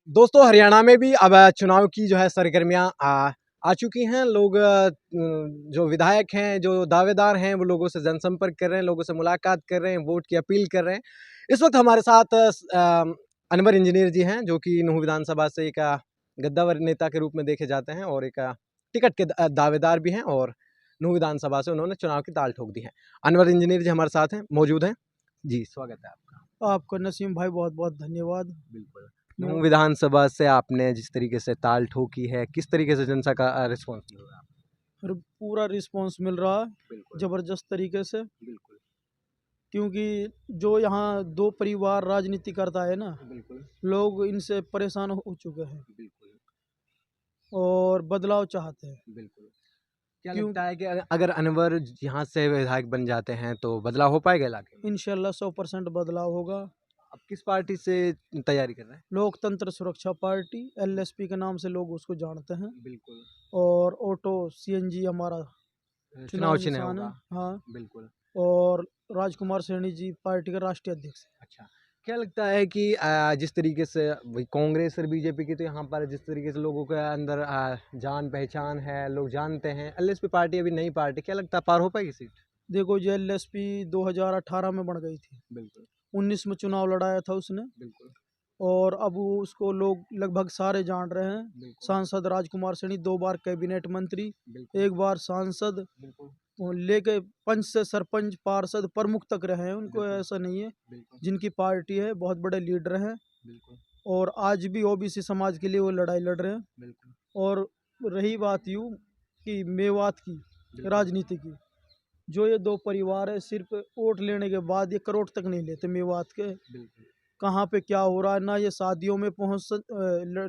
दोस्तों हरियाणा में भी अब चुनाव की जो है सरगर्मियां आ चुकी हैं। लोग जो विधायक हैं, जो दावेदार हैं, वो लोगों से जनसंपर्क कर रहे हैं, लोगों से मुलाकात कर रहे हैं, वोट की अपील कर रहे हैं। इस वक्त हमारे साथ अनवर इंजीनियर जी हैं, जो कि नूंह विधानसभा से एक गद्दावर नेता के रूप में देखे जाते हैं और एक टिकट के दावेदार भी हैं और नूंह विधानसभा से उन्होंने चुनाव की ताल ठोक दी है। अनवर इंजीनियर जी हमारे साथ हैं, मौजूद हैं जी। स्वागत है आपका। आपको नसीम भाई बहुत बहुत धन्यवाद। बिल्कुल। नूंह विधानसभा से आपने जिस तरीके से ताल ठोकी है, किस तरीके से जनता का रिस्पॉन्स मिल रहा है? और पूरा रिस्पांस मिल रहा है बिल्कुल जबरदस्त तरीके से, बिल्कुल क्योंकि जो यहाँ दो परिवार राजनीति करता है ना, बिल्कुल लोग इनसे परेशान हो चुके हैं बिल्कुल और बदलाव चाहते हैं। बिल्कुल। क्या क्यों? लगता है कि अगर अनवर यहाँ से विधायक बन जाते हैं तो बदलाव हो पाएगा इलाके में? इंशाल्लाह 100% बदलाव होगा। अब किस पार्टी से तैयारी कर रहे हैं? लोकतंत्र सुरक्षा पार्टी LSP के नाम से लोग उसको जानते हैं। बिल्कुल। और ऑटो CNG हमारा चुनाव चुनाव चिन्ह निशान है। होगा। हाँ, बिल्कुल। और राजकुमार सैनी जी पार्टी के राष्ट्रीय अध्यक्ष हैं। अच्छा, क्या लगता है कि जिस तरीके से वही कांग्रेस और बीजेपी की तो यहाँ पर जिस तरीके से लोगों के अंदर जान पहचान है, लोग जानते हैं, एलएसपी पार्टी अभी नई पार्टी, क्या लगता है पार हो पाएगी सीट? देखो, ये LSP 2018 में बन गई थी। बिल्कुल 19 में चुनाव लड़ाया था उसने, बिल्कुल और अब उसको लोग लगभग सारे जान रहे हैं। बिल्कुल सांसद राजकुमार सैनी 2 बार कैबिनेट मंत्री, बिल्कुल 1 बार सांसद, बिल्कुल वो लेके पंच से सरपंच पार्षद प्रमुख तक रहे हैं। उनको बिल्कुल ऐसा नहीं है, बिल्कुल जिनकी पार्टी है, बहुत बड़े लीडर हैं। बिल्कुल और आज भी OBC समाज के लिए वो लड़ाई लड़ रहे हैं। बिल्कुल और रही बात यूँ कि मेवात की राजनीति की, जो ये दो परिवार है, सिर्फ वोट लेने के बाद ये करोड़ तक नहीं लेते मेवात के। बिल्कुल कहाँ पे क्या हो रहा है ना, ये शादियों में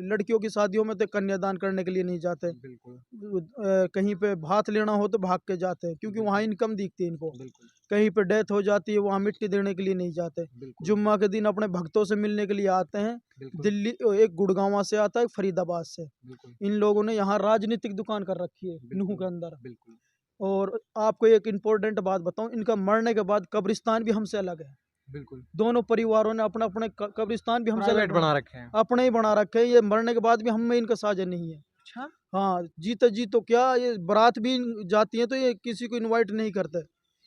लड़कियों की शादियों में तो कन्यादान करने के लिए नहीं जाते। बिल्कुल कहीं पे भात लेना हो तो भाग के जाते हैं, क्योंकि वहाँ इनकम दिखती है इनको। बिल्कुल कहीं पे डेथ हो जाती है, वहाँ मिट्टी देने के लिए नहीं जाते। बिल्कुल जुम्मा के दिन अपने भक्तों से मिलने के लिए आते हैं। बिल्कुल दिल्ली, एक गुड़गांव से आता है, एक फरीदाबाद से। बिल्कुल इन लोगों ने यहाँ राजनीतिक दुकान कर रखी है नूह के बिल्कुल अंदर। बिल्कुल और आपको एक इम्पोर्टेंट बात बताऊं, इनका मरने के बाद कब्रिस्तान भी हमसे अलग है। बिल्कुल दोनों परिवारों ने अपने अपने कब्रिस्तान भी हमसे अलग प्राइवेट बना रखे हैं। अपने ही बना रखे हैं। ये मरने के बाद भी हम में इनका साझा नहीं है। अच्छा, हाँ, जीते जी तो क्या, ये बारात भी जाती है तो ये किसी को इनवाइट नहीं करते।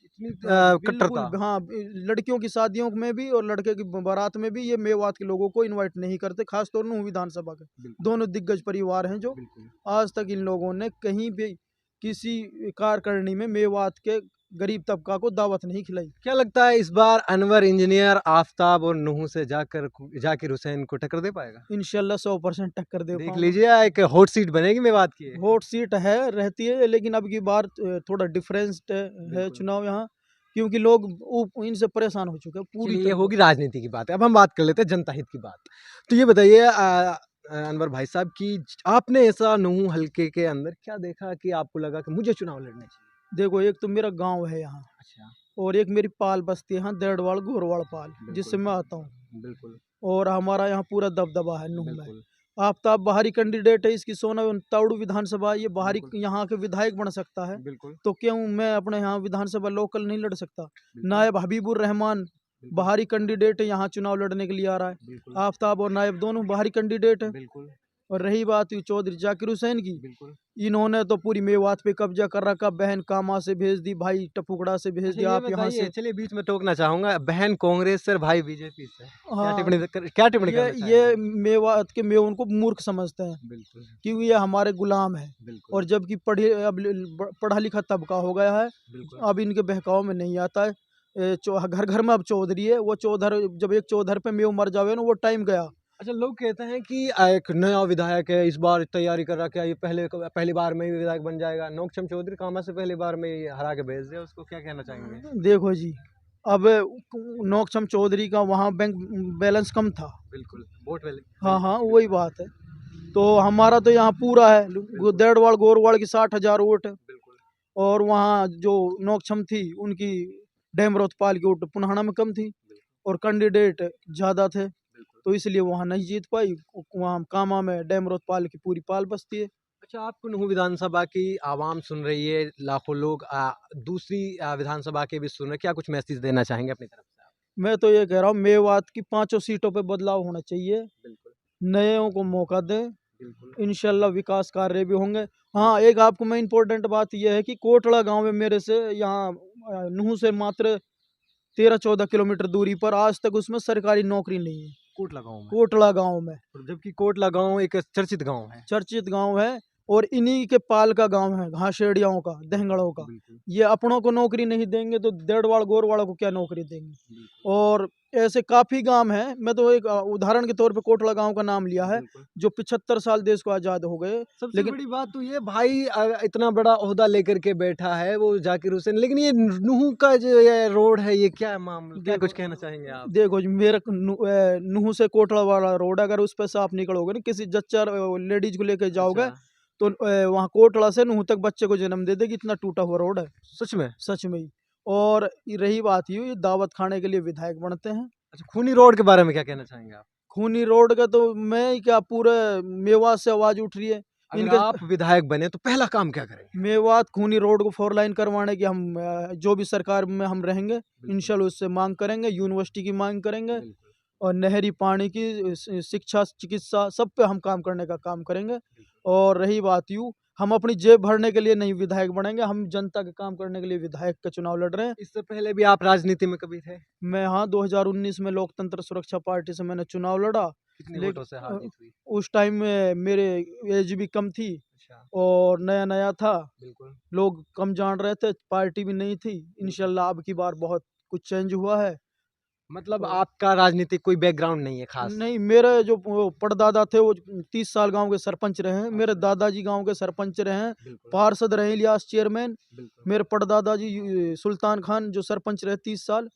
इतनी बिल्कुल, कट्टरता। हाँ, लड़कियों की शादियों में भी और लड़के की बारात में भी ये मेवात के लोगों को इनवाइट नहीं करते, खासतौर नूह विधानसभा के। बिल्कुल दोनों दिग्गज परिवार हैं जो बिल्कुल आज तक इन लोगों ने कहीं भी किसी कार्यकारिणी में मेवात के गरीब तबका को दावत नहीं खिलाई। क्या लगता है इस बार अनवर इंजीनियर आफताब और नूह से जाकिर हुसैन को टक्कर दे पाएगा? इंशाल्लाह 100% टक्कर दे देख पाऊंगा। लीजिए, एक हॉट सीट बनेगी मेवात की। हॉट सीट है, रहती है, लेकिन अब की बार थोड़ा डिफरेंस है बिल्कुल। चुनाव यहाँ, क्योंकि लोग इनसे परेशान हो चुके हैं पूरी चलिए, ये तरीके होगी से। राजनीति की बात है। अब हम बात कर लेते हैं जनता हित की बात। तो ये बताइए अनवर भाई साहब की आपने ऐसा नूह हलके के अंदर क्या देखा कि आपको लगा कि मुझे चुनाव लड़ने चाहिए? देखो, एक तो मेरा गांव है यहाँ, अच्छा। और एक मेरी पाल बस्ती है यहाँ, देड़वाड़ गोरवाड़ पाल, जिससे मैं आता हूँ। बिल्कुल और हमारा यहाँ पूरा दबदबा है नूह में। बिल्कुल आफ्ताब बाहरी कैंडिडेट है, इसकी सोना ताउड़ू विधानसभा, ये बाहरी बिल्कुल यहाँ के विधायक बन सकता है। बिल्कुल तो क्यों मैं अपने यहाँ विधानसभा लोकल नहीं लड़ सकता? बिल्कुल नायब हबीबुर रहमान बिल्कुल बाहरी कैंडिडेट है, यहाँ चुनाव लड़ने के लिए आ रहा है। बिल्कुल आफ्ताब और नायब दोनों बाहरी कैंडिडेट है। बिल्कुल और रही बात ये चौधरी जाकिर हुसैन की, बिल्कुल। इन्होंने तो पूरी मेवात पे कब्जा कर रखा। बहन कामा से भेज दी, भाई टपुकड़ा से भेज अच्छा, दिया, ये आप यहाँ बताइए, से। चलिए बीच में टोकना चाहूंगा, बहन कांग्रेस से और भाई बीजेपी से, हाँ, क्या टिप्पणी ये करना चाहेंगे? मेवात के मेवों को मूर्ख समझते हैं, बिल्कुल क्योंकि ये हमारे गुलाम है। बिल्कुल और जबकि पढ़ा लिखा तबका हो गया है, बिल्कुल अब इनके बहकाव में नहीं आता है। घर घर में अब चौधरी है, वो चौधर, जब एक चौधर पे मेव मर जावे ना, वो टाइम गया। अच्छा, लोग कहते हैं कि एक नया विधायक है, इस बार तैयारी कर रहा, क्या ये पहली बार में ही विधायक बन जाएगा? नोकचम चौधरी कामा से पहली बार में ही हरा के भेज दिया उसको, क्या कहना चाहेंगे? देखो जी, अब नोकचम चौधरी का वहाँ बैंक बैलेंस कम था। बिल्कुल, वोट वाले। हाँ हाँ, वही बात है। तो हमारा तो यहाँ पूरा है, देड़वाड़ गोरवाड़ की 60,000 वोट है। बिल्कुल और वहाँ जो नोकचम थी, उनकी डेमरोतपाल की वोट पुनाहाना में कम थी, और कैंडिडेट ज़्यादा थे, बिल्कुल। तो इसलिए वहाँ नहीं जीत पाई। वहाँ कामा में डेमरोतपाल की पूरी पाल बसती है। अच्छा, आपको नूह विधानसभा की आवाम सुन रही है, लाखों लोग दूसरी विधानसभा के भी सुन रहे हैं, क्या कुछ मैसेज देना चाहेंगे अपनी तरफ से आप? मैं तो ये कह रहा हूँ, मेवात की 5 सीटों पे बदलाव होना चाहिए। बिल्कुल नएयों को मौका दें, बिल्कुल। इंशाल्लाह विकास कार्य भी होंगे। हाँ, एक आपको मैं इम्पोर्टेंट बात यह है कि कोटला गांव में मेरे से यहाँ नूह से मात्र 13-14 किलोमीटर दूरी पर आज तक उसमें सरकारी नौकरी नहीं है, कोटला गाँव में। कोटला गांव में। और जबकि कोटला गाँव एक चर्चित गाँव है। चर्चित गांव है और इन्हीं के पाल का गांव है, घासेड़ियाओं का, दहंगड़ों का। बिल्कुल, ये अपनों को नौकरी नहीं देंगे तो देड़वाड़ गोरवाड़ को क्या नौकरी देंगे। बिल्कुल, और ऐसे काफी गांव हैं, मैं तो एक उदाहरण के तौर पे कोटला गांव का नाम लिया है, बिल्कुल। जो 75 साल देश को आजाद हो गए। सबसे लेकिन बड़ी बात तो ये भाई इतना बड़ा ओहदा लेकर के बैठा है वो जाकिर हुसैन, लेकिन ये नूह का जो ये रोड है, ये क्या मामला, क्या कुछ कहना चाहेंगे आप? देखो जी, मेरे नूह से कोटला वाला रोड, अगर उस पर से आप निकलोगे ना, किसी जच्चा लेडीज को लेकर जाओगे अच्छा, तो वहाँ कोटला से नूह तक बच्चे को जन्म दे देगी, इतना टूटा हुआ रोड है, सच में? सच में ही। और ये रही बात ये दावत खाने के लिए विधायक बनते हैं। अच्छा, खूनी रोड के बारे में क्या कहना चाहेंगे आप? खूनी रोड का तो मैं ही क्या, पूरे मेवात से आवाज उठ रही है अगर इनके। आप विधायक बने तो पहला काम क्या करेंगे? मेवात खूनी रोड को 4 लाइन करवाने की हम जो भी सरकार में हम रहेंगे बिल्कुल, इंशाल्लाह उससे मांग करेंगे, यूनिवर्सिटी की मांग करेंगे बिल्कुल, और नहरी पानी की, शिक्षा, चिकित्सा, सब पे हम काम करने का काम करेंगे। बिल्कुल। और रही बात यूँ, हम अपनी जेब भरने के लिए नहीं विधायक बनेंगे, हम जनता के काम करने के लिए विधायक का चुनाव लड़ रहे हैं। इससे पहले भी आप राजनीति में कभी थे? मैं, हाँ, 2019 में लोकतंत्र सुरक्षा पार्टी से मैंने चुनाव लड़ा। कितने लेकिन वोटों से हार जीत हुई? उस टाइम में मेरे एज भी कम थी अच्छा, और नया नया था, बिल्कुल। लोग कम जान रहे थे, पार्टी भी नहीं थी। इंशाल्लाह अब की बार बहुत कुछ चेंज हुआ है। मतलब तो आपका राजनीतिक कोई बैकग्राउंड नहीं है खास? नहीं, मेरे जो वो परदादा थे वो 30 साल गांव के सरपंच रहे हैं, मेरे अच्छा, दादाजी गांव के सरपंच रहे हैं, बिल्कुल, पार्षद रहे इलियास चेयरमैन। बिल्कुल, मेरे परदादाजी सुल्तान खान जो सरपंच रहे 30 साल,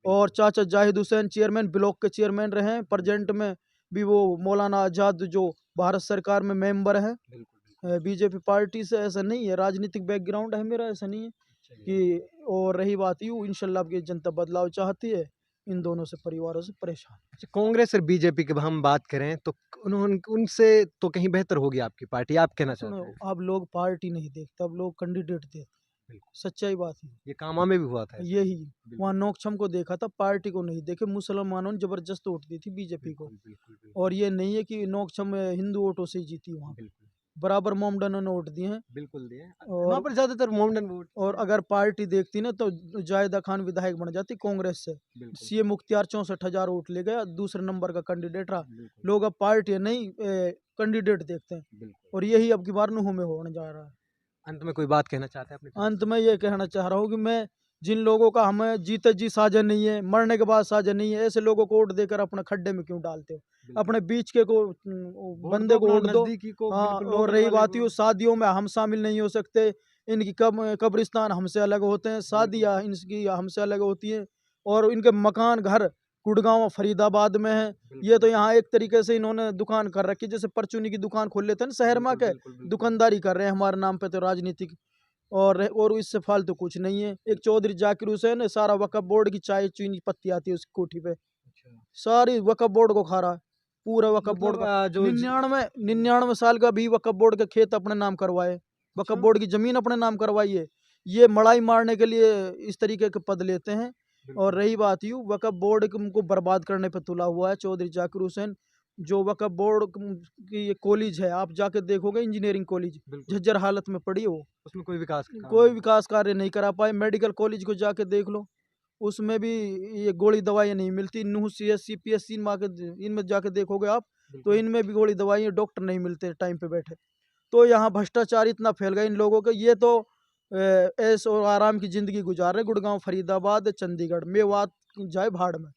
और बिल्कुल, चाचा जाहिद हुसैन चेयरमैन, ब्लॉक के चेयरमैन रहे हैं। प्रेजेंट में भी वो मौलाना आज़ाद जो भारत सरकार में मेंबर हैं बिल्कुल, बिल्कुल। बीजेपी पार्टी से। ऐसा नहीं है, राजनीतिक बैकग्राउंड है मेरा, ऐसा नहीं है चलिए, कि। और रही बात यूँ, इंशाल्लाह अब की जनता बदलाव चाहती है, इन दोनों से परिवारों से परेशान। अच्छा, कांग्रेस और बीजेपी की हम बात करें तो उन्होंने उनसे तो कहीं बेहतर होगी आपकी पार्टी, आप कहना सुनो, चाहते हैं? अब लोग पार्टी नहीं देखते, अब लोग कैंडिडेट देखते हैं। बिल्कुल, सच्चाई बात है ये कामा में भी हुआ था ऐसा? यही। बिल्कुल, वहाँ नोकछम को देखा था, पार्टी को नहीं देखे। मुसलमानों ने जबरदस्त वोट दी थी बीजेपी को। बिल्कुल, बिल्कुल, बिल्कुल, और ये नहीं है कि नोकछम हिंदू वोटों से ही जीती, वहाँ बिल्कुल, बराबर मोमडनों ने वोट दिए हैं। बिल्कुल दिए। वहाँ और पर ज़्यादातर मोमडन वोट और थे। अगर पार्टी देखती ना तो जायदा खान विधायक बन जाती कांग्रेस से। बिल्कुल, सीएम मुख्तियार 64,000 वोट ले गया, दूसरे नंबर का कैंडिडेट रहा। बिल्कुल, लोग अब पार्टी नहीं कैंडिडेट देखते हैं। बिल्कुल। और यही अब की बार नूह में होने जा रहा है। अंत में कोई बात कहना चाहते हैं अपनी तरफ अंत से? में ये कहना चाह रहा हूँ कि मैं जिन लोगों का हमें जीते जी साझा नहीं है, मरने के बाद साझा नहीं है, ऐसे लोगों को वोट देकर अपने खड्डे में क्यों डालते हो? बिल्कुल। अपने बीच के को वोट दो बंदे को अपना वोट दो। नज़दीकी को, हाँ, बिल्कुल और लोकल रही वाले बात को। ये, शादियों में हम शामिल नहीं हो सकते, इनकी कब्रिस्तान हमसे अलग होते हैं, बिल्कुल, शादियाँ इनकी हमसे अलग होती हैं। और इनके मकान घर गुड़गांव फरीदाबाद में है। ये बिल्कुल, तो यहाँ एक तरीके से इन्होंने दुकान कर रखी, जैसे परचूनी की दुकान खोल लेते हैं ना शहर में बिल्कुल, के, बिल्कुल, बिल्कुल, दुकानदारी कर रहे हैं हमारे नाम पे तो राजनीतिक। और इससे फालतू कुछ नहीं है। एक चौधरी जाकिर हुसैन है, सारा वक्फ बोर्ड की चाय चीनी पत्ती आती है उसकी कोठी पे, अच्छा। सारी वक्फ बोर्ड को खा रहा है, पूरा वक्फ बोर्ड मतलब का। जो 99 साल का भी वक्फ बोर्ड के खेत अपने नाम करवाए, वक्फ अच्छा, बोर्ड की जमीन अपने नाम करवाई है। ये मड़ाई मारने के लिए इस तरीके के पद लेते हैं। और बिल्कुल, रही बात यूँ, वक्फ बोर्ड को बर्बाद करने पे तुला हुआ है चौधरी जाकिर हुसैन। जो वक्फ बोर्ड की ये कॉलेज है, आप जाके देखोगे, इंजीनियरिंग कॉलेज बिल्कुल, झज्जर हालत में पड़ी है वो, उसमें कोई विकास का काम कोई नहीं है। विकास कार्य नहीं करा पाए। मेडिकल कॉलेज को जाके देख लो, उसमें भी ये गोली दवाइयाँ नहीं मिलती। नूह सीएससी पीएससी इनमें जाके देखोगे आप, तो बिल्कुल, इनमें भी गोली दवाइयाँ, डॉक्टर नहीं मिलते टाइम पे बैठे। तो यहाँ भ्रष्टाचार इतना फैल गया इन लोगों के, ये तो ऐश और आराम की जिंदगी गुजार रहे। गुड़गांव, फरीदाबाद, चंडीगढ़, मेवात जाए भाड़ में।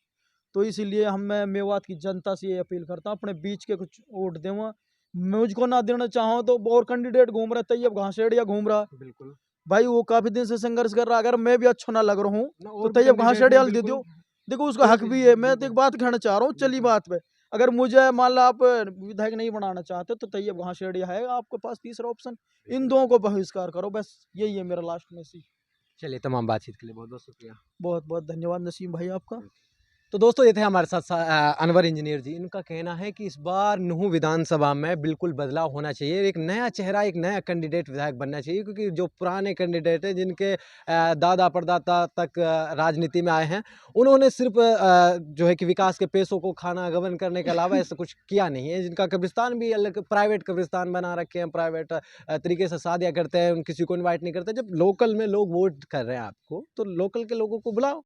तो इसीलिए मैं मेवात की जनता से ये अपील करता हूँ, अपने बीच के कुछ वोट देवा। मुझको ना देना चाहो तो और कैंडिडेट घूम रहे, तैयब घासेड़िया घूम रहा, बिल्कुल। भाई वो काफी दिन से संघर्ष कर रहा है। अगर मैं भी अच्छा ना लग रहा हूँ ना तो और भी तैयब कहाँ से कैंडिडेट हैं डाल दे बिल्कुल। दो। देखो उसका और हक भी है। मैं तो एक बिल्कुल, बात कहना चाह रहा हूँ, चली बिल्कुल। बात पे, अगर मुझे मान लो आप विधायक नहीं बनाना चाहते तो तैयब कहाँ से है आपके पास तीसरा ऑप्शन। इन दोनों को बहिष्कार करो, बस यही है मेरा लास्ट मैसेज। चलिए, तमाम बातचीत के लिए बहुत-बहुत शुक्रिया। बहुत बहुत धन्यवाद नसीम भाई आपका। तो दोस्तों ये थे हमारे साथ अनवर इंजीनियर जी। इनका कहना है कि इस बार नूंह विधानसभा में बिल्कुल बदलाव होना चाहिए, एक नया चेहरा, एक नया कैंडिडेट विधायक बनना चाहिए, क्योंकि जो पुराने कैंडिडेट हैं जिनके दादा परदादा तक राजनीति में आए हैं, उन्होंने सिर्फ जो है कि विकास के पैसों को खाना गबन करने के अलावा ऐसा कुछ किया नहीं है। जिनका कब्रिस्तान भी अलग प्राइवेट कब्रिस्तान बना रखे हैं, प्राइवेट तरीके से शादियाँ करते हैं, किसी को इन्वाइट नहीं करते। जब लोकल में लोग वोट कर रहे हैं आपको, तो लोकल के लोगों को बुलाओ।